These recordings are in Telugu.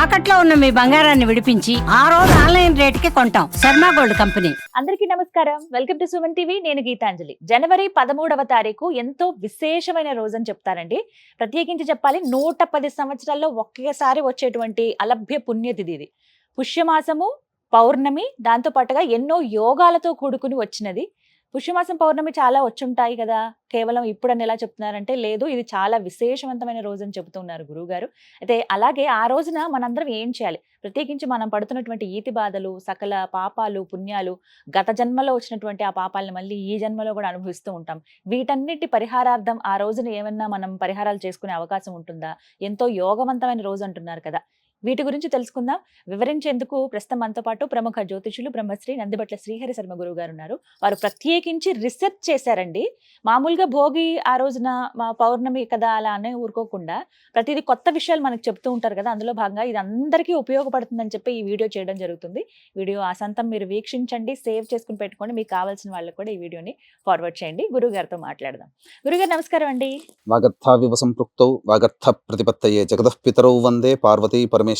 తాకట్లో ఉన్న మీ బంగారాన్ని విడిపించి ఆ రోజు ఆన్లైన్ రేటుకి కొంటాం. Sharma gold company. అందరికీ నమస్కారం. Welcome to Suman TV. నేను గీతాంజలి. జనవరి 13వ తారీఖు ఎంతో విశేషమైన రోజు అని చెప్తారండి. ప్రత్యేకించి చెప్పాలి, 110 సంవత్సరాల్లో ఒకేసారి వచ్చేటువంటి అలభ్య పుణ్యతిథి ఇది. పుష్యమాసము, పౌర్ణమి, దాంతో పాటుగా ఎన్నో యోగాలతో కూడుకుని వచ్చినది. పుష్యమాసం, పౌర్ణమి చాలా వచ్చుంటాయి కదా, కేవలం ఇప్పుడని ఎలా చెప్తున్నారంటే లేదు, ఇది చాలా విశేషవంతమైన రోజు అని చెబుతున్నారు గురువుగారు. అయితే అలాగే ఆ రోజున మనందరం ఏం చేయాలి? ప్రత్యేకించి మనం పడుతున్నటువంటి ఈతి బాధలు, సకల పాపాలు, పుణ్యాలు, గత జన్మలో వచ్చినటువంటి ఆ పాపాలను మళ్ళీ ఈ జన్మలో కూడా అనుభవిస్తూ ఉంటాం. వీటన్నిటి పరిహారార్థం ఆ రోజున ఏమన్నా మనం పరిహారాలు చేసుకునే అవకాశం ఉంటుందా? ఎంతో యోగవంతమైన రోజు అంటున్నారు కదా. వీటి గురించి తెలుసుకుందాం. వివరించేందుకు ప్రస్తుతం మనతో పాటు ప్రముఖ జ్యోతిషులు బ్రహ్మశ్రీ నందిబట్ల శ్రీహరి శర్మ గురువు గారు ఉన్నారు. వారు ప్రత్యేకించి రీసెర్చ్ చేశారండి. మామూలుగా భోగి ఆ రోజున మా పౌర్ణమి కదా అలా అనే ఊరుకోకుండా ప్రతిదీ కొత్త విషయాలు మనకు చెప్తూ ఉంటారు కదా. అందులో భాగంగా ఇది అందరికీ ఉపయోగపడుతుందని చెప్పి ఈ వీడియో చేయడం జరుగుతుంది. వీడియో ఆసంతం మీరు వీక్షించండి, సేవ్ చేసుకుని పెట్టుకోండి. మీకు కావాల్సిన వాళ్ళకి కూడా ఈ వీడియోని ఫార్వర్డ్ చేయండి. గురువు గారితో మాట్లాడదాం. గురుగారు నమస్కారం అండి. వాగర్థావివ సంపృక్తౌ వాగర్థ ప్రతిపత్తయే జగతః పితరౌ వందే పార్వతీ పరమేశ్వరౌ.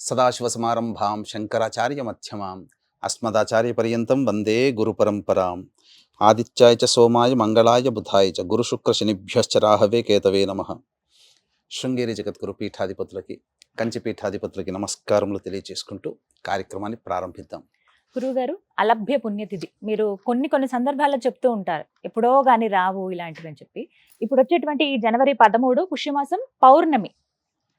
సదాశివసమారంభాం శంకరాచార్య మధ్యమాం అస్మదాచార్య పర్యంతం వందే గురు పరంపరాం. ఆదిత్యాయ చ సోమాయ మంగళాయ బుధాయ చ గురు శుక్ర శనిభ్యశ్చ రాహవే కేతవే నమః. శృంగేరి జగద్గురు పీఠాధిపతులకి, కంచి పీఠాధిపతులకి నమస్కారములు తెలియజేసుకుంటూ కార్యక్రమాన్ని ప్రారంభిద్దాం. గురువుగారు, అలభ్య పుణ్యతిథి మీరు కొన్ని సందర్భాల్లో చెప్తూ ఉంటారు, ఎప్పుడో గాని రావు ఇలాంటివి అని చెప్పి. ఇప్పుడు వచ్చేటువంటి ఈ జనవరి 13 పుష్యమాసం, పౌర్ణమి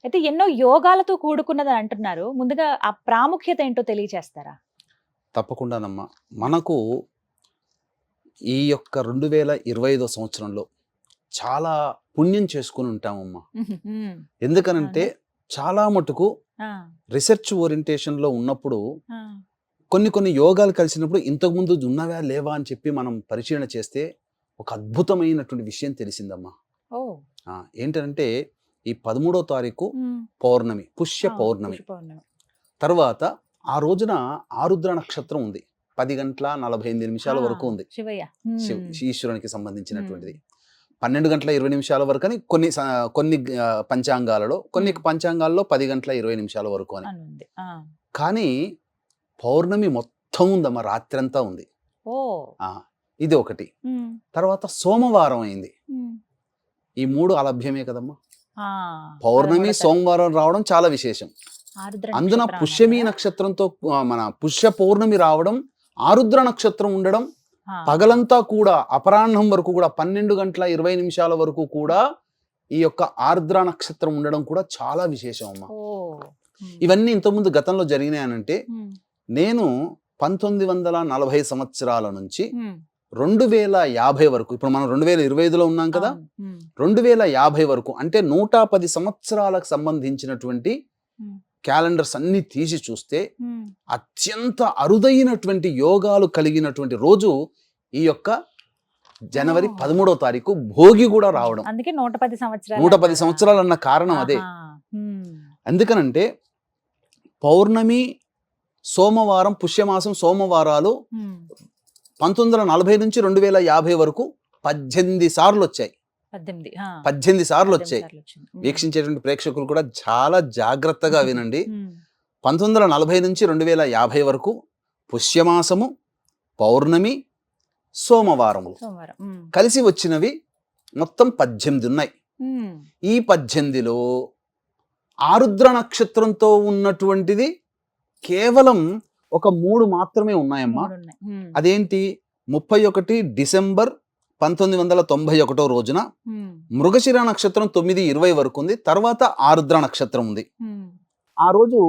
అయితే ఎన్నో యోగాలతో కూడుకున్నదని అంటున్నారు. ముందుగా ఆ ప్రాముఖ్యత ఏంటో తెలియచేస్తారా? తప్పకుండానమ్మా. మనకు ఈ యొక్క 2025 సంవత్సరంలో చాలా పుణ్యం చేసుకుని ఉంటామమ్మా. ఎందుకనంటే చాలా మటుకు రీసెర్చ్ ఓరియంటేషన్లో ఉన్నప్పుడు కొన్ని యోగాలు కలిసినప్పుడు ఇంతకుముందు ఉన్నవా లేవా అని చెప్పి మనం పరిశీలన చేస్తే ఒక అద్భుతమైనటువంటి విషయం తెలిసిందమ్మా. ఏంటంటే ఈ 13వ తారీఖు పౌర్ణమి, పుష్య పౌర్ణమి. తర్వాత ఆ రోజున ఆరుద్ర నక్షత్రం ఉంది. 10 గంటల 48 నిమిషాల వరకు ఉంది. ఈశ్వరునికి సంబంధించినటువంటిది. 12 గంటల 20 నిమిషాల వరకు అని కొన్ని పంచాంగాలలో, కొన్ని పంచాంగాల్లో 10 గంటల 20 నిమిషాల వరకు అని. కానీ పౌర్ణమి మొత్తం ఉందమ్మా, రాత్రంతా ఉంది. ఇది ఒకటి. తర్వాత సోమవారం అయింది. ఈ 3 అలభ్యమే కదమ్మా. పౌర్ణమి, సోమవారం రావడం చాలా విశేషం. అందున పుష్యమి నక్షత్రంతో మన పుష్య పౌర్ణమి రావడం, ఆరుద్ర నక్షత్రం ఉండడం, పగలంతా కూడా అపరాహ్నం వరకు కూడా 12 గంటల 20 నిమిషాల వరకు కూడా ఈ యొక్క ఆర్ద్ర నక్షత్రం ఉండడం కూడా చాలా విశేషం అమ్మా. ఇవన్నీ ఇంతకుముందు గతంలో జరిగినాయనంటే నేను 1940 సంవత్సరాల నుంచి 2050 వరకు, ఇప్పుడు మనం 2025లో ఉన్నాం కదా, 2050 వరకు అంటే 110 సంవత్సరాలకు సంబంధించినటువంటి క్యాలెండర్స్ అన్ని తీసి చూస్తే అత్యంత అరుదైనటువంటి యోగాలు కలిగినటువంటి రోజు ఈ యొక్క జనవరి 13వ తారీఖు భోగి కూడా రావడం. అందుకే 110 సంవత్సరాలు అన్న కారణం అదే. ఎందుకనంటే పౌర్ణమి, సోమవారం, పుష్యమాసం, సోమవారాలు 1940 నుంచి 2050 వరకు 18 సార్లు వచ్చాయి. 18 సార్లు వచ్చాయి. వీక్షించేటువంటి ప్రేక్షకులు కూడా చాలా జాగ్రత్తగా వినండి. 1940 నుంచి 2050 వరకు పుష్యమాసము, పౌర్ణమి, సోమవారము కలిసి వచ్చినవి మొత్తం 18 ఉన్నాయి. ఈ 18లో ఆరుద్ర నక్షత్రంతో ఉన్నటువంటిది కేవలం ఒక 3 మాత్రమే ఉన్నాయమ్మా. అదేంటి? 31 డిసెంబర్ 1991 రోజున మృగశిర నక్షత్రం 9:20 వరకు ఉంది. తర్వాత ఆరుద్ర నక్షత్రం ఉంది. ఆ రోజు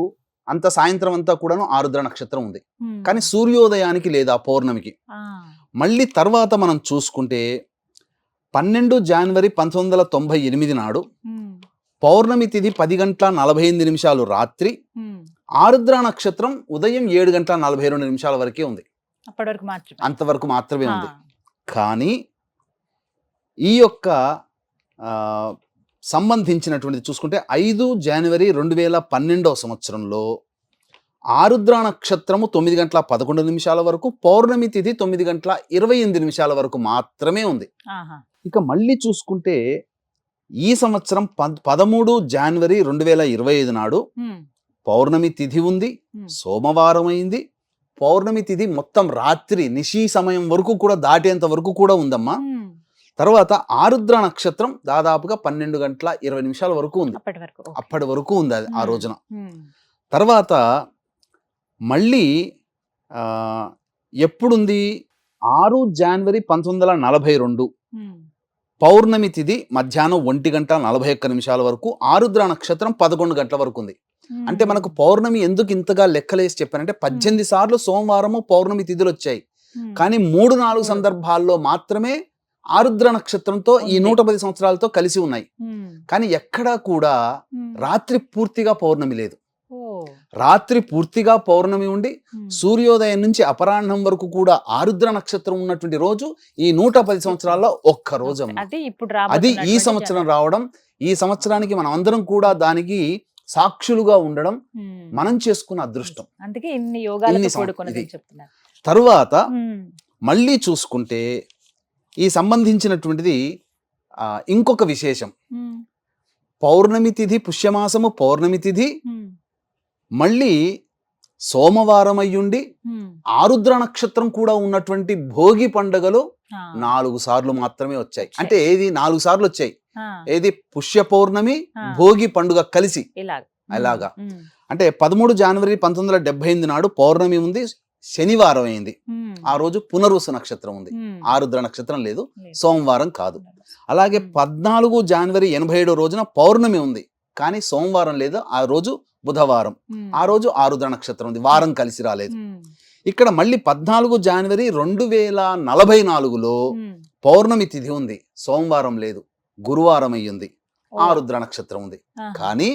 అంత సాయంత్రం అంతా కూడాను ఆరుద్ర నక్షత్రం ఉంది. కానీ సూర్యోదయానికి లేదా పౌర్ణమికి. మళ్ళీ తర్వాత మనం చూసుకుంటే 12 జనవరి 1998 నాడు పౌర్ణమి తిథి 10 గంటల 48 నిమిషాలు రాత్రి, ఆరుద్ర నక్షత్రం ఉదయం 7 గంటల 42 నిమిషాల వరకే ఉంది. అంతవరకు మాత్రమే ఉంది. కానీ ఈ యొక్క సంబంధించినటువంటిది చూసుకుంటే 5 జనవరి 2012 సంవత్సరంలో ఆరుద్ర నక్షత్రము 9 గంటల 11 నిమిషాల వరకు, పౌర్ణమి తిథి 9 గంటల 28 నిమిషాల వరకు మాత్రమే ఉంది. ఇక మళ్ళీ చూసుకుంటే ఈ సంవత్సరం 13 జనవరి 2025 నాడు పౌర్ణమి తిథి ఉంది, సోమవారం అయింది. పౌర్ణమి తిథి మొత్తం రాత్రి నిశీ సమయం వరకు కూడా దాటేంత వరకు కూడా ఉందమ్మా. తర్వాత ఆరుద్ర నక్షత్రం దాదాపుగా 12 గంటల 20 నిమిషాల వరకు ఉంది. అప్పటి వరకు ఉంది అది ఆ రోజున. తర్వాత మళ్ళీ ఎప్పుడుంది? 6 జనవరి 1942 పౌర్ణమి తిథి మధ్యాహ్నం 1 గంట 41 నిమిషాల వరకు, ఆరుద్ర నక్షత్రం 11 గంటల వరకు ఉంది. అంటే మనకు పౌర్ణమి ఎందుకు ఇంతగా లెక్కలేసి చెప్పానంటే 18 సార్లు సోమవారము పౌర్ణమి తిథులు వచ్చాయి, కానీ 3-4 సందర్భాల్లో మాత్రమే ఆరుద్ర నక్షత్రంతో ఈ 110 సంవత్సరాలతో కలిసి ఉన్నాయి. కానీ ఎక్కడా కూడా రాత్రి పూర్తిగా పౌర్ణమి లేదు. రాత్రి పూర్తిగా పౌర్ణమి ఉండి సూర్యోదయం నుంచి అపరాహ్నం వరకు కూడా ఆరుద్ర నక్షత్రం ఉన్నటువంటి రోజు ఈ 110 సంవత్సరాల్లో ఒక్క రోజు. అది ఈ సంవత్సరం రావడం, ఈ సంవత్సరానికి మనం అందరం కూడా దానికి సాక్షులుగా ఉండడం మనం చేసుకున్న అదృష్టం. అందుకే ఇన్ని యోగాలతో కూడుకున్నది చెప్తున్నారు. తరువాత మళ్ళీ చూసుకుంటే ఈ సంబంధించినటువంటిది ఇంకొక విశేషం. పౌర్ణమి తిథి పుష్యమాసము పౌర్ణమి తిథి మళ్ళీ సోమవారం అయ్యుండి ఆరుద్ర నక్షత్రం కూడా ఉన్నటువంటి భోగి పండుగలు 4 సార్లు మాత్రమే వచ్చాయి. అంటే ఏది 4 సార్లు వచ్చాయి? ఏది? పుష్య పౌర్ణమి భోగి పండుగ కలిసి అలాగా. అంటే 13 జనవరి 1978 నాడు పౌర్ణమి ఉంది, శనివారం అయింది. ఆ రోజు పునర్వసు నక్షత్రం ఉంది, ఆరుద్ర నక్షత్రం లేదు, సోమవారం కాదు. అలాగే 14 జనవరి 1987 రోజున పౌర్ణమి ఉంది, కానీ సోమవారం లేదు, ఆ రోజు బుధవారం. ఆ రోజు ఆరుద్ర నక్షత్రం ఉంది, వారం కలిసి రాలేదు. ఇక్కడ మళ్ళీ 14 జనవరి 2044లో పౌర్ణమి తిథి ఉంది, సోమవారం లేదు, గురువారం అయ్యింది, ఆరుద్ర నక్షత్రం ఉంది. కానీ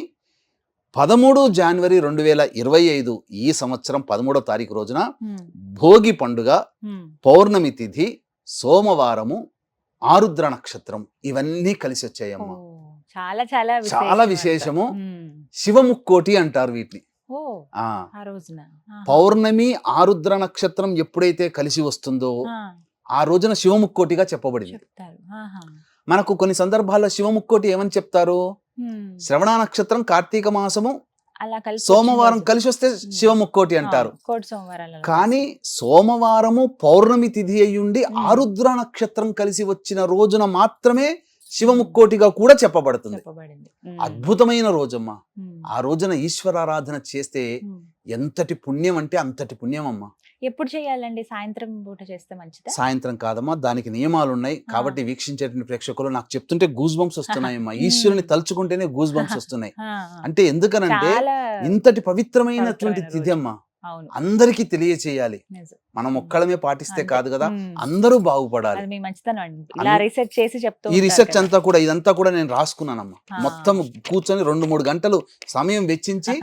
13 జనవరి 2025 ఈ సంవత్సరం 13వ తారీఖు రోజున భోగి పండుగ, పౌర్ణమి తిథి, సోమవారము, ఆరుద్ర నక్షత్రం ఇవన్నీ కలిసి వచ్చాయమ్మా. చాలా చాలా చాలా విశేషము. శివముక్కోటి అంటారు వీటిని. పౌర్ణమి ఆరుద్ర నక్షత్రం ఎప్పుడైతే కలిసి వస్తుందో ఆ రోజున శివముక్కోటిగా చెప్పబడింది. మనకు కొన్ని సందర్భాల్లో శివముక్కోటి ఏమని చెప్తారు? శ్రవణ నక్షత్రం కార్తీక మాసము సోమవారం కలిసి వస్తే శివముక్కోటి అంటారు. కానీ సోమవారము పౌర్ణమి తిథి అయ్యుండి ఆరుద్ర నక్షత్రం కలిసి వచ్చిన రోజున మాత్రమే శివముక్కోటిగా కూడా చెప్పబడుతుంది. అద్భుతమైన రోజమ్మా. ఆ రోజున ఈశ్వరారాధన చేస్తే ఎంతటి పుణ్యం అంటే అంతటి పుణ్యం అమ్మా. ఎప్పుడు చేయాలండి? సాయంత్రం పూట చేస్తే మంచిదా? సాయంత్రం కాదమ్మా, దానికి నియమాలు ఉన్నాయి. కాబట్టి వీక్షించేటువంటి ప్రేక్షకులు నాకు చెప్తుంటే గూస్ బంప్స్ వస్తున్నాయమ్మా. ఈశ్వరుని తలుచుకుంటేనే గూస్ బంప్స్ వస్తున్నాయి. అంటే ఎందుకనంటే ఇంతటి పవిత్రమైనటువంటి తిథి అమ్మా, అందరికీ తెలియచేయాలి. మనం ఒక్కడమే పాటిస్తే కాదు కదా, అందరూ బాగుపడాలి. ఈ రీసెర్చ్ అంతా కూడా ఇదంతా కూడా నేను రాసుకున్నానమ్మా. మొత్తం కూర్చొని 2-3 గంటలు సమయం వెచ్చించి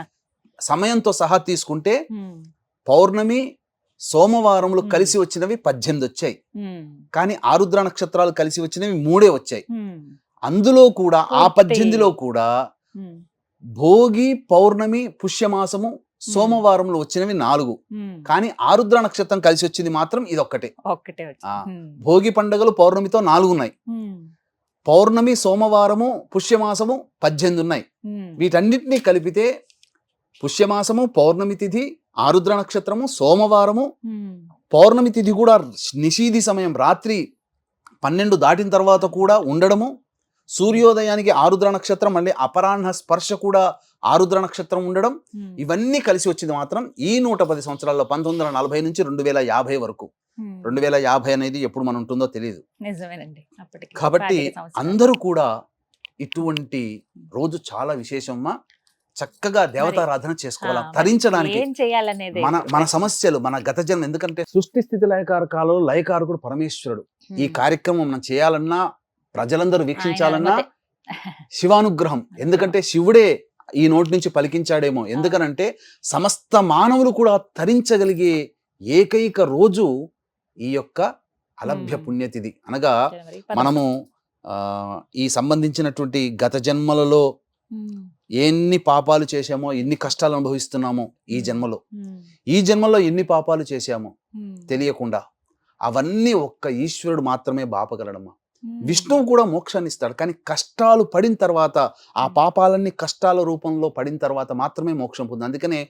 సమయంతో సహా తీసుకుంటే పౌర్ణమి సోమవారములు కలిసి వచ్చినవి 18 వచ్చాయి, కానీ ఆరుద్ర నక్షత్రాలు కలిసి వచ్చినవి 3 వచ్చాయి. అందులో కూడా ఆ 18లో కూడా భోగి, పౌర్ణమి, పుష్యమాసము, సోమవారంలో వచ్చినవి 4, కానీ ఆరుద్ర నక్షత్రం కలిసి వచ్చింది మాత్రం ఇదొక్కటే. భోగి పండుగలు పౌర్ణమితో 4 ఉన్నాయి, పౌర్ణమి, సోమవారము, పుష్యమాసము 18 ఉన్నాయి. వీటన్నిటినీ కలిపితే పుష్యమాసము, పౌర్ణమి తిథి, ఆరుద్ర నక్షత్రము, సోమవారము, పౌర్ణమి తిథి కూడా నిషీధి సమయం రాత్రి 12 దాటిన తర్వాత కూడా ఉండడము, సూర్యోదయానికి ఆరుద్ర నక్షత్రం మళ్ళీ అపరాహ్న స్పర్శ కూడా ఆరుద్ర నక్షత్రం ఉండడం, ఇవన్నీ కలిసి వచ్చింది మాత్రం ఈ 110 సంవత్సరాల్లో 1940 నుంచి 2050 వరకు. 2050 అనేది ఎప్పుడు మనం ఉంటుందో తెలియదు. కాబట్టి అందరూ కూడా ఇటువంటి రోజు చాలా విశేషమ్మా. చక్కగా దేవతారాధన చేసుకోవాలా, తరించడానికి మన సమస్యలు, మన గత జన్మ. ఎందుకంటే సృష్టి స్థితి లయకారకాలలో లయకారకుడు పరమేశ్వరుడు. ఈ కార్యక్రమం మనం చేయాలన్నా, ప్రజలందరూ వీక్షించాలన్నా శివానుగ్రహం. ఎందుకంటే శివుడే ఈ నోటి నుంచి పలికించాడేమో. ఎందుకనంటే సమస్త మానవులు కూడా తరించగలిగే ఏకైక రోజు ఈ యొక్క అలభ్య పుణ్యతిథి. అనగా మనము ఈ సంబంధించినటువంటి గత జన్మలలో ఎన్ని పాపాలు చేశామో, ఎన్ని కష్టాలు అనుభవిస్తున్నామో ఈ జన్మలో ఎన్ని పాపాలు చేశామో తెలియకుండా, అవన్నీ ఒక్క ఈశ్వరుడు మాత్రమే బాపగలడమ్మా. విష్ణువు కూడా మోక్షాన్ని ఇస్తాడు, కానీ కష్టాలు పడిన తర్వాత ఆ పాపాలన్నీ కష్టాల రూపంలో పడిన తర్వాత మాత్రమే మోక్షం పొంది. అందుకనే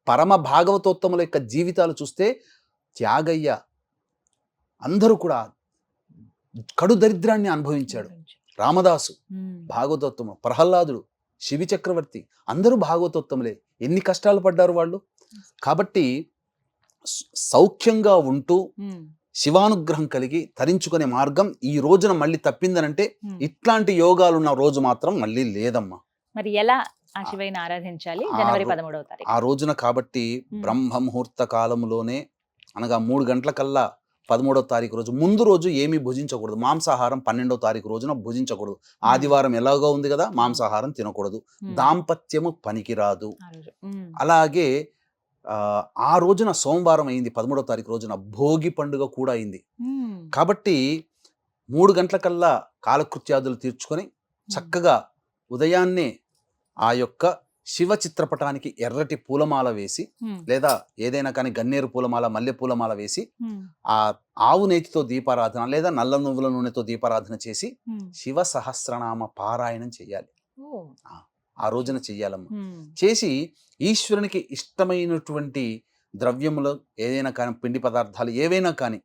పరమ భాగవతోత్తముల యొక్క జీవితాలు చూస్తే త్యాగయ్య అందరూ కూడా కడు దరిద్రాన్ని అనుభవించాడు. రామదాసు భాగవతోత్తమ, ప్రహ్లాదుడు, శివి చక్రవర్తి అందరూ భాగవతోత్తములే. ఎన్ని కష్టాలు పడ్డారు వాళ్ళు. కాబట్టి సౌఖ్యంగా ఉంటూ శివానుగ్రహం కలిగి తరించుకునే మార్గం ఈ రోజున మళ్ళీ తప్పిందనంటే ఇట్లాంటి యోగాలు ఉన్న రోజు మాత్రం మళ్ళీ లేదమ్మా. మరి ఎలా ఆ శివయ్యని ఆరాధించాలి జనవరి 13వ తారీఖు? ఆ రోజున కాబట్టి బ్రహ్మ ముహూర్త కాలంలోనే, అనగా 3 గంటలకల్లా 13వ తారీఖు రోజు, ముందు రోజు ఏమీ భుజించకూడదు. మాంసాహారం 12వ తారీఖు రోజున భుజించకూడదు. ఆదివారం ఎలాగో ఉంది కదా, మాంసాహారం తినకూడదు. దాంపత్యము పనికిరాదు. అలాగే ఆ రోజున సోమవారం అయింది, 13వ తారీఖు రోజున భోగి పండుగ కూడా అయింది. కాబట్టి 3 గంటలకల్లా కాలకృత్యాదులు తీర్చుకొని చక్కగా ఉదయాన్నే ఆ యొక్క శివ చిత్రపటానికి ఎర్రటి పూలమాల వేసి, లేదా ఏదైనా కానీ గన్నేరు పూలమాల, మల్లె పూలమాల వేసి, ఆ ఆవు నేతితో దీపారాధన లేదా నల్ల నువ్వుల నూనెతో దీపారాధన చేసి శివ సహస్రనామ పారాయణం చెయ్యాలి. ఆ రోజున చెయ్యాలమ్మా. చేసి ఈశ్వరునికి ఇష్టమైనటువంటి ద్రవ్యములు ఏదైనా కానీ, పిండి పదార్థాలు ఏవైనా కానీ,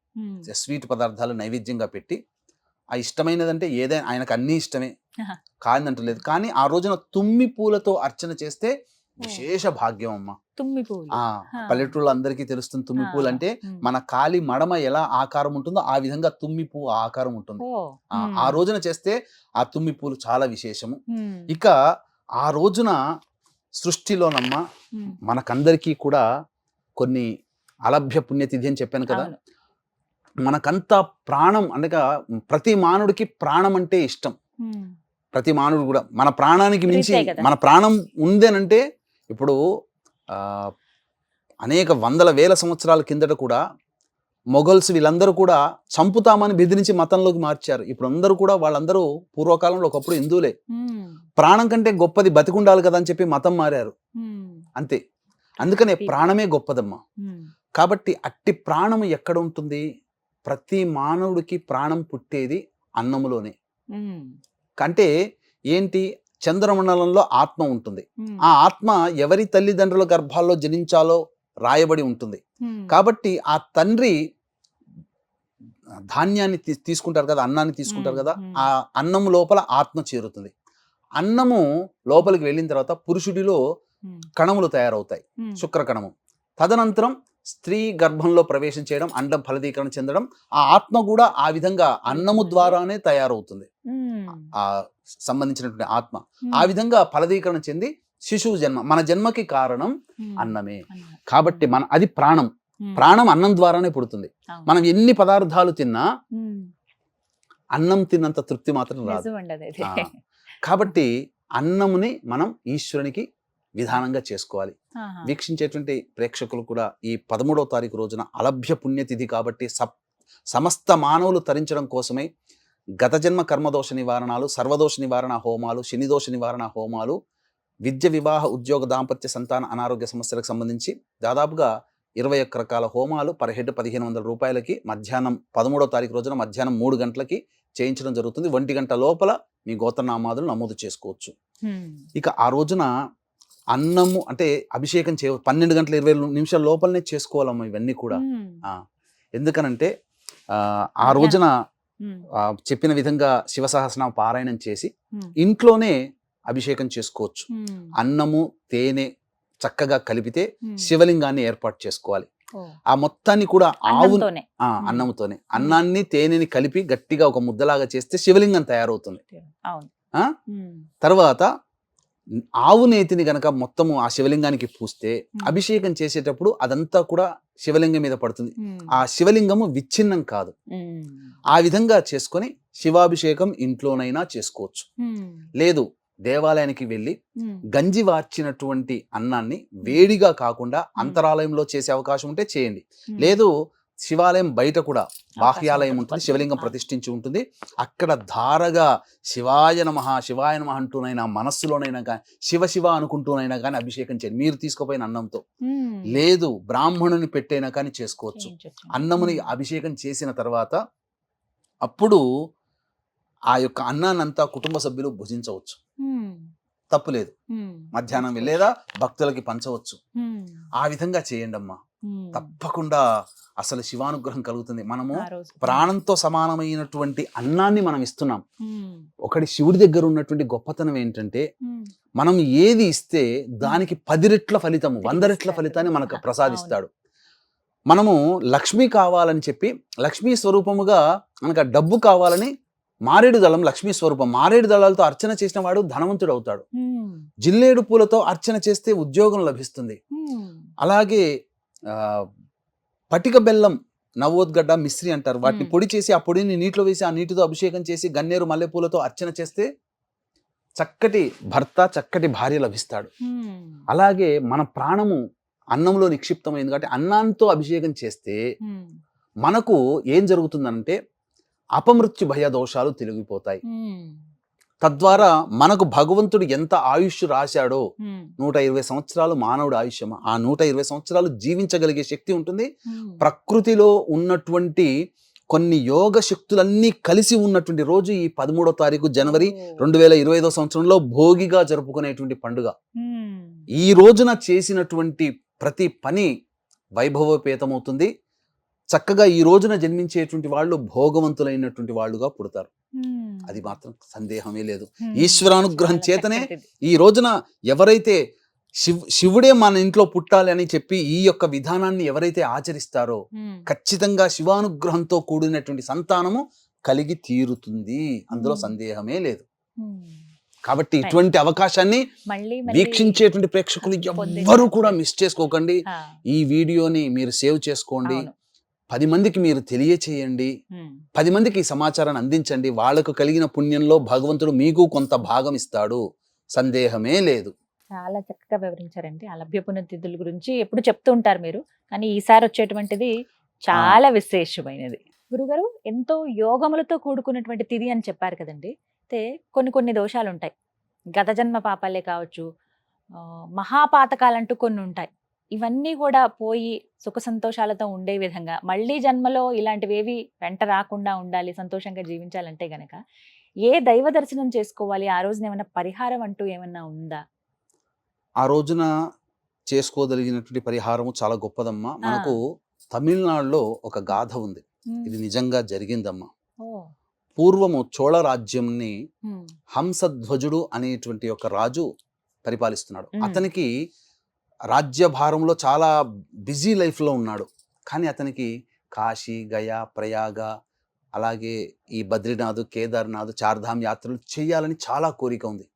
స్వీట్ పదార్థాలు నైవేద్యంగా పెట్టి, ఆ ఇష్టమైనదంటే ఏదైనా ఆయనకు అన్నీ ఇష్టమే కాదంటలేదు, కానీ ఆ రోజున తుమ్మి పూలతో అర్చన చేస్తే విశేష భాగ్యం అమ్మ. తుమ్మి పూలు పల్లెటూళ్ళు అందరికీ తెలుస్తుంది. తుమ్మి పూలు అంటే మన కాలి మడమ ఎలా ఆకారం ఉంటుందో ఆ విధంగా తుమ్మి పువ్వు ఆకారం ఉంటుంది. ఆ రోజున చేస్తే ఆ తుమ్మి పూలు చాలా విశేషము. ఇక ఆ రోజున సృష్టిలోనమ్మ మనకందరికీ కూడా కొన్ని అలభ్య పుణ్యతిథి అని చెప్పాను కదా, మనకంతా ప్రాణం అనగా ప్రతి మానవుడికి ప్రాణం అంటే ఇష్టం. ప్రతి మానవుడు కూడా మన ప్రాణానికి మించి మన ప్రాణం ఉందేనంటే, ఇప్పుడు అనేక వందల వేల సంవత్సరాల కిందట కూడా మొఘల్స్ వీళ్ళందరూ కూడా చంపుతామని బెదిరించి మతంలోకి మార్చారు. ఇప్పుడు అందరూ కూడా వాళ్ళందరూ పూర్వకాలంలో ఒకప్పుడు హిందువులే. ప్రాణం కంటే గొప్పది బతికుండాలి కదా అని చెప్పి మతం మారారు అంతే. అందుకనే ప్రాణమే గొప్పదమ్మా. కాబట్టి అట్టి ప్రాణం ఎక్కడ ఉంటుంది? ప్రతి మానవుడికి ప్రాణం పుట్టేది అన్నములోనే. అంటే ఏంటి? చంద్రమండలంలో ఆత్మ ఉంటుంది. ఆ ఆత్మ ఎవరి తల్లిదండ్రుల గర్భాల్లో జనించాలో రాయబడి ఉంటుంది. కాబట్టి ఆ తండ్రి ధాన్యాన్ని తీసుకుంటారు కదా, అన్నాన్ని తీసుకుంటారు కదా, ఆ అన్నము లోపల ఆత్మ చేరుతుంది. అన్నము లోపలికి వెళ్ళిన తర్వాత పురుషుడిలో కణములు తయారవుతాయి, శుక్ర కణము. తదనంతరం స్త్రీ గర్భంలో ప్రవేశం చేయడం, అండం ఫలదీకరణ చెందడం, ఆ ఆత్మ కూడా ఆ విధంగా అన్నము ద్వారానే తయారవుతుంది. ఆ సంబంధించినటువంటి ఆత్మ ఆ విధంగా ఫలదీకరణ చెంది శిశువు జన్మ. మన జన్మకి కారణం అన్నమే. కాబట్టి అది ప్రాణం. ప్రాణం అన్నం ద్వారానే పుడుతుంది. మనం ఎన్ని పదార్థాలు తిన్నా అన్నం తిన్నంత తృప్తి మాత్రం రాదు. కాబట్టి అన్నముని మనం ఈశ్వరునికి విధానంగా చేసుకోవాలి. వీక్షించేటువంటి ప్రేక్షకులు కూడా ఈ 13వ తారీఖు రోజున అలభ్య పుణ్యతిథి కాబట్టి సమస్త మానవులు తరించడం కోసమే గత జన్మ కర్మదోష నివారణాలు, సర్వదోష నివారణ హోమాలు, శనిదోష నివారణ హోమాలు, విద్య, వివాహ, ఉద్యోగ, దాంపత్య, సంతాన, అనారోగ్య సమస్యలకు సంబంధించి దాదాపుగా 21 రకాల హోమాలు పర్ హెడ్ 1500 రూపాయలకి మధ్యాహ్నం 13వ తారీఖు రోజున మధ్యాహ్నం 3 గంటలకి చేయించడం జరుగుతుంది. 1 గంట లోపల మీ గోత్రనామాదులు నమోదు చేసుకోవచ్చు. ఇక ఆ రోజున అన్నము అంటే అభిషేకం 12 గంటల 20 నిమిషాల లోపలనే చేసుకోవాలమ్మా ఇవన్నీ కూడా. ఎందుకనంటే ఆ రోజున చెప్పిన విధంగా శివ సహస్రనామ పారాయణం చేసి ఇంట్లోనే అభిషేకం చేసుకోవచ్చు. అన్నము తేనె చక్కగా కలిపితే శివలింగాన్ని ఏర్పాటు చేసుకోవాలి. ఆ మొత్తాన్ని కూడా అన్నంతోనే అన్నాన్ని తేనెని కలిపి గట్టిగా ఒక ముద్దలాగా చేస్తే శివలింగం తయారవుతుంది. తర్వాత ఆవు నేతిని గనక మొత్తము ఆ శివలింగానికి పూస్తే అభిషేకం చేసేటప్పుడు అదంతా కూడా శివలింగం మీద పడుతుంది. ఆ శివలింగము విచ్ఛిన్నం కాదు. ఆ విధంగా చేసుకొని శివాభిషేకం ఇంట్లోనైనా చేసుకోవచ్చు. లేదు దేవాలయానికి వెళ్ళి గంజి వార్చినటువంటి అన్నాన్ని వేడిగా కాకుండా అంతరాలయంలో చేసే అవకాశం ఉంటే చేయండి. లేదు శివాలయం బయట కూడా బాహ్యాలయం ఉంటుంది, శివలింగం ప్రతిష్ఠించి ఉంటుంది. అక్కడ ధారగా శివాయ నమః శివాయ నమః అంటూనైనా మనస్సులోనైనా కానీ శివ శివ అనుకుంటూనైనా కానీ అభిషేకం చేయండి. మీరు తీసుకుపోయిన అన్నంతో. లేదు బ్రాహ్మణుని పెట్టైనా కానీ చేసుకోవచ్చు. అన్నముని అభిషేకం చేసిన తర్వాత అప్పుడు ఆ యొక్క అన్నాన్నంతా కుటుంబ సభ్యులు భుజించవచ్చు, తప్పు లేదు. మధ్యాహ్నం వెళ్ళేదా భక్తులకి పంచవచ్చు. ఆ విధంగా చేయండి అమ్మా, తప్పకుండా అసలు శివానుగ్రహం కలుగుతుంది. మనము ప్రాణంతో సమానమైనటువంటి అన్నాన్ని మనం ఇస్తున్నాం. ఒకటి శివుడి దగ్గర ఉన్నటువంటి గొప్పతనం ఏంటంటే, మనం ఏది ఇస్తే దానికి 10 రెట్ల ఫలితము, 100 రెట్ల ఫలితాన్ని మనకు ప్రసాదిస్తాడు. మనము లక్ష్మి కావాలని చెప్పి, లక్ష్మీ స్వరూపముగా మనకు డబ్బు కావాలని మారేడు దళం లక్ష్మీ స్వరూపం, మారేడు దళాలతో అర్చన చేసిన వాడు ధనవంతుడు అవుతాడు. జిల్లేడు పూలతో అర్చన చేస్తే ఉద్యోగం లభిస్తుంది. అలాగే పటిక బెల్లం, నవోద్గడ్డ, మిశ్రి అంటారు, వాటిని పొడి చేసి ఆ పొడిని నీటిలో వేసి ఆ నీటితో అభిషేకం చేసి గన్నేరు మల్లెపూలతో అర్చన చేస్తే చక్కటి భర్త, చక్కటి భార్య లభిస్తాడు. అలాగే మన ప్రాణము అన్నంలో నిక్షిప్తమైంది కాబట్టి అన్నంతో అభిషేకం చేస్తే మనకు ఏం జరుగుతుందంటే అపమృత్యు భయ దోషాలు తొలగిపోతాయి. తద్వారా మనకు భగవంతుడు ఎంత ఆయుష్ రాశాడో, 120 సంవత్సరాలు మానవుడు ఆయుష్యం, ఆ 120 సంవత్సరాలు జీవించగలిగే శక్తి ఉంటుంది. ప్రకృతిలో ఉన్నటువంటి కొన్ని యోగ శక్తులన్నీ కలిసి ఉన్నటువంటి రోజు ఈ 13వ తారీఖు జనవరి 2025 సంవత్సరంలో భోగిగా జరుపుకునేటువంటి పండుగ. ఈ రోజున చేసినటువంటి ప్రతి పని వైభవోపేతమవుతుంది. చక్కగా ఈ రోజున జన్మించేటువంటి వాళ్ళు భోగవంతులైనటువంటి వాళ్ళుగా పుడతారు. అది మాత్రం సందేహమే లేదు. ఈశ్వరానుగ్రహం చేతనే ఈ రోజున ఎవరైతే శివుడే మన ఇంట్లో పుట్టాలి అని చెప్పి ఈ యొక్క విధానాన్ని ఎవరైతే ఆచరిస్తారో ఖచ్చితంగా శివానుగ్రహంతో కూడినటువంటి సంతానము కలిగి తీరుతుంది, అందులో సందేహమే లేదు. కాబట్టి ఇటువంటి అవకాశాన్ని వీక్షించేటువంటి ప్రేక్షకులు ఎవ్వరూ కూడా మిస్ చేసుకోకండి. ఈ వీడియోని మీరు సేవ్ చేసుకోండి, 10 మందికి మీరు తెలియచేయండి, 10 మందికి ఈ సమాచారాన్ని అందించండి. వాళ్ళకు కలిగిన పుణ్యంలో భగవంతుడు మీకు కొంత భాగం ఇస్తాడు, సందేహమే లేదు. చాలా చక్కగా వివరించారండి. అలభ్య పుణ్యతిథుల గురించి ఎప్పుడు చెప్తూ ఉంటారు మీరు, కానీ ఈసారి వచ్చేటువంటిది చాలా విశేషమైనది. గురుగారు, ఎంతో యోగములతో కూడుకున్నటువంటి తిథి అని చెప్పారు కదండి. అయితే కొన్ని దోషాలు ఉంటాయి, గత జన్మ పాపాలే కావచ్చు, మహాపాతకాలంటూ కొన్ని ఉంటాయి. ఇవన్నీ కూడా పోయి సుఖ సంతోషాలతో ఉండే విధంగా మళ్ళీ జన్మలో ఇలాంటివేవి వెంట రాకుండా ఉండాలి, సంతోషంగా జీవించాలంటే గనక ఏ దైవ దర్శనం చేసుకోవాలి? ఆ రోజున ఏమైనా పరిహారం అంటూ ఏమన్నా ఉందా? ఆ రోజున చేసుకోగలిగినటువంటి పరిహారము చాలా గొప్పదమ్మా. మనకు తమిళనాడులో ఒక గాథ ఉంది, ఇది నిజంగా జరిగిందమ్మా. పూర్వము చోళ రాజ్యంని హంసధ్వజుడు అనేటువంటి ఒక రాజు పరిపాలిస్తున్నాడు. అతనికి రాజ్యభారంలో చాలా బిజీ లైఫ్లో ఉన్నాడు. కానీ అతనికి కాశీ, గయా, ప్రయాగ, అలాగే ఈ బద్రీనాథ్, కేదార్నాథ్, చార్ధామ్ యాత్రలు చేయాలని చాలా కోరిక ఉంది.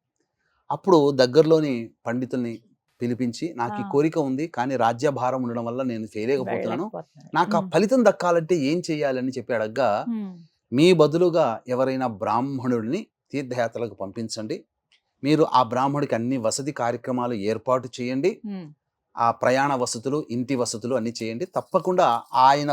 అప్పుడు దగ్గరలోని పండితుల్ని పిలిపించి, నాకు ఈ కోరిక ఉంది కానీ రాజ్యభారం ఉండడం వల్ల నేను చేయలేకపోతున్నాను, నాకు ఆ ఫలితం దక్కాలంటే ఏం చేయాలని చెప్పి అడగ్గా, మీ బదులుగా ఎవరైనా బ్రాహ్మణుడిని తీర్థయాత్రలకు పంపించండి, మీరు ఆ బ్రాహ్మడికి అన్ని వసతి కార్యక్రమాలు ఏర్పాటు చేయండి, ఆ ప్రయాణ వసతులు, ఇంటి వసతులు అన్ని చేయండి, తప్పకుండా ఆయన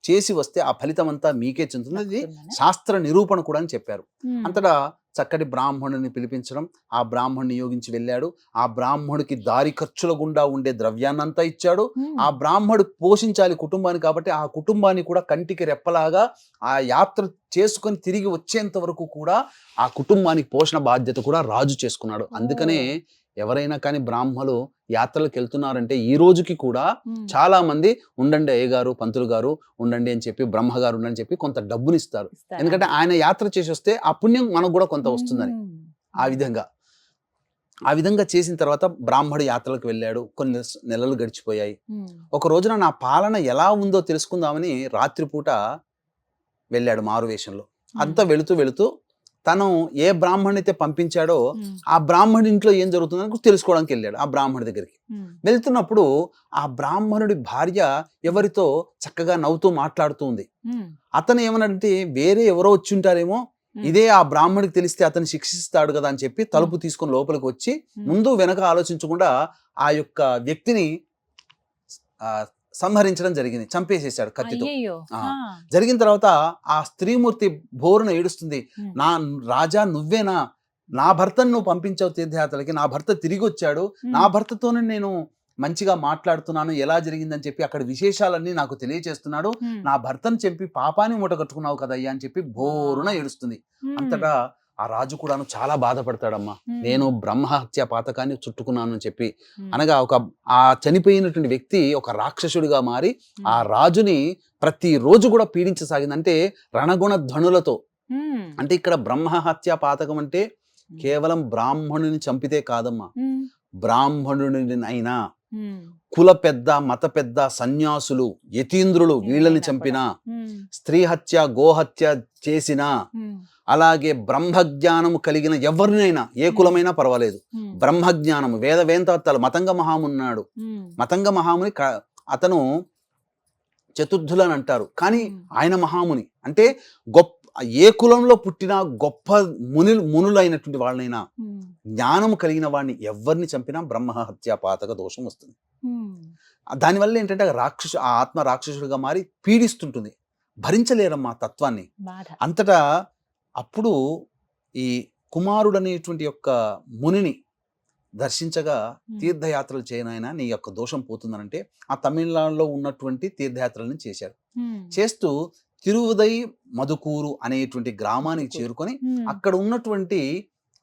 చేసి వస్తే ఆ ఫలితం అంతా మీకే చెందుతుంది, శాస్త్ర నిరూపణ కూడా అని చెప్పారు. అంతటా చక్కటి బ్రాహ్మణుని పిలిపించడం, ఆ బ్రాహ్మణుని నియోగించి వెళ్ళాడు. ఆ బ్రాహ్మణుడికి దారి ఖర్చుల గుండా ఉండే ద్రవ్యాన్నంతా ఇచ్చాడు. ఆ బ్రాహ్మణుడు పోషించాలి కుటుంబాన్ని కాబట్టి ఆ కుటుంబాన్ని కూడా కంటికి రెప్పలాగా ఆ యాత్ర చేసుకొని తిరిగి వచ్చేంత వరకు కూడా ఆ కుటుంబానికి పోషణ బాధ్యత కూడా రాజు చేసుకున్నాడు. అందుకనే ఎవరైనా కానీ బ్రాహ్మలు యాత్రలకు వెళ్తున్నారంటే ఈ రోజుకి కూడా చాలా మంది ఉండండి అయ్యగారు, పంతులు గారు ఉండండి అని చెప్పి, బ్రహ్మగారు ఉండని చెప్పి కొంత డబ్బుని ఇస్తారు. ఎందుకంటే ఆయన యాత్ర చేసి వస్తే ఆ పుణ్యం మనకు కూడా కొంత వస్తుందని. ఆ విధంగా చేసిన తర్వాత బ్రాహ్మడు యాత్రలకు వెళ్ళాడు. కొన్ని నెలలు గడిచిపోయాయి. ఒక రోజున నా పాలన ఎలా ఉందో తెలుసుకుందామని రాత్రిపూట వెళ్ళాడు మారువేషంలో. అంతా వెళుతూ తను ఏ బ్రాహ్మణుని అయితే పంపించాడో ఆ బ్రాహ్మణుడి ఇంట్లో ఏం జరుగుతుందని తెలుసుకోవడానికి వెళ్ళాడు. ఆ బ్రాహ్మణుడి దగ్గరికి వెళ్తున్నప్పుడు ఆ బ్రాహ్మణుడి భార్య ఎవరితో చక్కగా నవ్వుతూ మాట్లాడుతూ ఉంది. అతను ఏమనంటే వేరే ఎవరో వచ్చి ఉంటారేమో, ఇదే ఆ బ్రాహ్మణుడికి తెలిస్తే అతను శిక్షిస్తాడు కదా అని చెప్పి తలుపు తీసుకొని లోపలికి వచ్చి ముందు వెనక ఆలోచించకుండా ఆ యొక్క వ్యక్తిని సంహరించడం జరిగింది, చంపేసేసాడు కత్తితో. జరిగిన తర్వాత ఆ స్త్రీమూర్తి బోరున ఏడుస్తుంది, నా రాజా నువ్వేనా, నా భర్తను నువ్వు పంపించావు తీర్థయాత్రలకి, నా భర్త తిరిగి వచ్చాడు, నా భర్తతోనే నేను మంచిగా మాట్లాడుతున్నాను, ఎలా జరిగిందని చెప్పి అక్కడ విశేషాలన్నీ నాకు తెలియచేస్తున్నాడు. నా భర్తను చెప్పి పాపాన్ని మూటగట్టుకున్నావు కదయ్యా అని చెప్పి బోరున ఏడుస్తుంది. అంతటా ఆ రాజు కూడాను చాలా బాధపడతాడమ్మా. నేను బ్రహ్మహత్య పాతకాన్ని చుట్టుకున్నాను అని చెప్పి. అనగా ఆ చనిపోయినటువంటి వ్యక్తి ఒక రాక్షసుడిగా మారి ఆ రాజుని ప్రతిరోజు కూడా పీడించసాగింది. అంటే రణగుణ ధ్వనులతో. అంటే ఇక్కడ బ్రహ్మహత్య పాతకం అంటే కేవలం బ్రాహ్మణుని చంపితే కాదమ్మా, బ్రాహ్మణుడినైనా కుల పెద్ద, మత పెద్ద, సన్యాసులు, యతీంద్రులు వీళ్ళని చంపినా, స్త్రీ హత్య, గోహత్య చేసినా, అలాగే బ్రహ్మజ్ఞానము కలిగిన ఎవరినైనా, ఏ కులమైనా పర్వాలేదు, బ్రహ్మజ్ఞానము, వేదాంతాలు, మతంగ మహామున్నాడు. మతంగ మహాముని అతను చతుర్థులని అంటారు, కానీ ఆయన మహాముని. అంటే గొప్ప ఏ కులంలో పుట్టిన గొప్ప మునులైనటువంటి వాళ్ళనైనా, జ్ఞానము కలిగిన వాడిని ఎవరిని చంపినా బ్రహ్మహత్య పాతక దోషం వస్తుంది. దానివల్ల ఏంటంటే ఆ ఆత్మ రాక్షసుడిగా మారి పీడిస్తుంటుంది. భరించలేరమ్మా తత్వాన్ని. అంతటా అప్పుడు ఈ కుమారుడు అనేటువంటి యొక్క మునిని దర్శించగా, తీర్థయాత్రలు చేయనైనా నీ యొక్క దోషం పోతుందనంటే ఆ తమిళనాడులో ఉన్నటువంటి తీర్థయాత్రలను చేశాడు. చేస్తూ తిరువదై మధుకూరు అనేటువంటి గ్రామానికి చేరుకొని అక్కడ ఉన్నటువంటి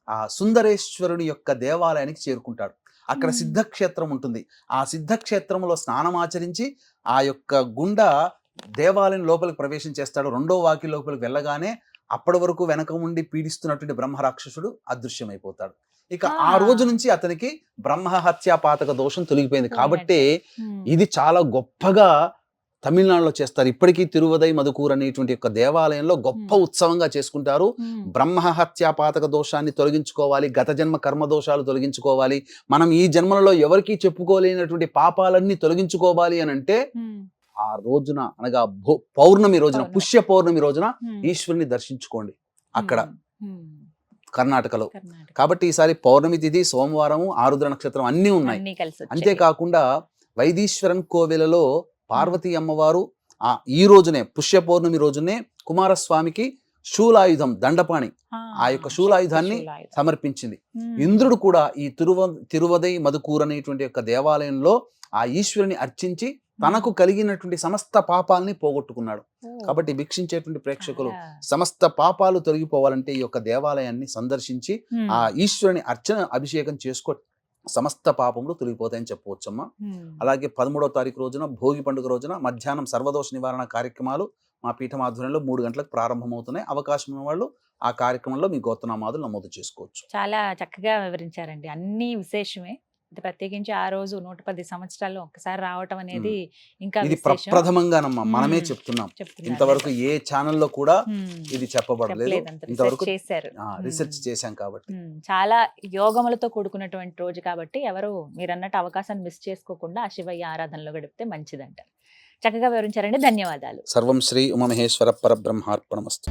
ఆ సుందరేశ్వరుని యొక్క దేవాలయానికి చేరుకుంటాడు. అక్కడ సిద్ధక్షేత్రం ఉంటుంది. ఆ సిద్ధక్షేత్రంలో స్నానమాచరించి ఆ యొక్క గుండా దేవాలయం లోపలికి ప్రవేశం చేస్తాడు. రెండో వాకి లోపలికి వెళ్ళగానే అప్పటి వరకు వెనక ఉండి పీడిస్తున్నటువంటి బ్రహ్మరాక్షసుడు అదృశ్యమైపోతాడు. ఇక ఆ రోజు నుంచి అతనికి బ్రహ్మహత్యా పాతక దోషం తొలగిపోయింది. కాబట్టి ఇది చాలా గొప్పగా తమిళనాడులో చేస్తారు. ఇప్పటికీ తిరువదై మధుకూరు అనేటువంటి యొక్క దేవాలయంలో గొప్ప ఉత్సవంగా చేసుకుంటారు. బ్రహ్మహత్యా పాతక దోషాన్ని తొలగించుకోవాలి, గత జన్మ కర్మ దోషాలు తొలగించుకోవాలి, మనం ఈ జన్మలలో ఎవరికీ చెప్పుకోలేనటువంటి పాపాలన్నీ తొలగించుకోవాలి అని అంటే ఆ రోజున, అనగా పౌర్ణమి రోజున, పుష్య పౌర్ణమి రోజున ఈశ్వరుని దర్శించుకోండి అక్కడ కర్ణాటకలో. కాబట్టి ఈసారి పౌర్ణమి తిథి, సోమవారము, ఆరుద్ర నక్షత్రం అన్నీ ఉన్నాయి. అంతేకాకుండా వైదీశ్వరన్ కోవెలలో పార్వతీ అమ్మవారు ఈ రోజునే, పుష్య పౌర్ణమి రోజునే కుమారస్వామికి శూలాయుధం, దండపాణి, ఆ యొక్క శూలాయుధాన్ని సమర్పించింది. ఇంద్రుడు కూడా ఈ తిరువదై మధుకూరు అనేటువంటి యొక్క దేవాలయంలో ఆ ఈశ్వరుని అర్చించి తనకు కలిగినటువంటి సమస్త పాపాలని పోగొట్టుకున్నాడు. కాబట్టి వీక్షించేటువంటి ప్రేక్షకులు సమస్త పాపాలు తొలగిపోవాలంటే ఈ యొక్క దేవాలయాన్ని సందర్శించి ఆ ఈశ్వరుని అర్చన, అభిషేకం చేసుకో, సమస్త పాపములు తొలగిపోతాయని చెప్పవచ్చమ్మా. అలాగే 13వ తారీఖు రోజున, భోగి పండుగ రోజున మధ్యాహ్నం సర్వదోష నివారణ కార్యక్రమాలు మా పీఠం ఆధ్వర్యంలో 3 గంటలకు ప్రారంభమవుతున్నాయి. అవకాశం ఉన్న వాళ్ళు ఆ కార్యక్రమంలో మీ గోత్రనామాదులు నమోదు చేసుకోవచ్చు. చాలా చక్కగా వివరించారండి. అన్ని విశేషమే. ప్రత్యేకించి ఆ రోజు 110 సంవత్సరాల్లో ఒక్కసారి రావటం అనేది ఇంకా ఇది ప్రప్రథమంగానమ్మా మనమే చెప్తున్నాం. ఇంతవరకు ఏ ఛానల్లో కూడా ఇది చెప్పబడలేదు. ఇంతవరకు రీసెర్చ్ చేశాం కాబట్టి. చాలా యోగములతో కూడుకున్నటువంటి రోజు కాబట్టి ఎవరు మీరన్నట్టు అవకాశాన్ని మిస్ చేసుకోకుండా ఆ శివయ్య ఆరాధనలో గడిపితే మంచిదంటారు. చక్కగా వివరించారండి. ధన్యవాదాలు. సర్వం శ్రీ ఉమామహేశ్వర పరబ్రహ్మార్పణమస్తు.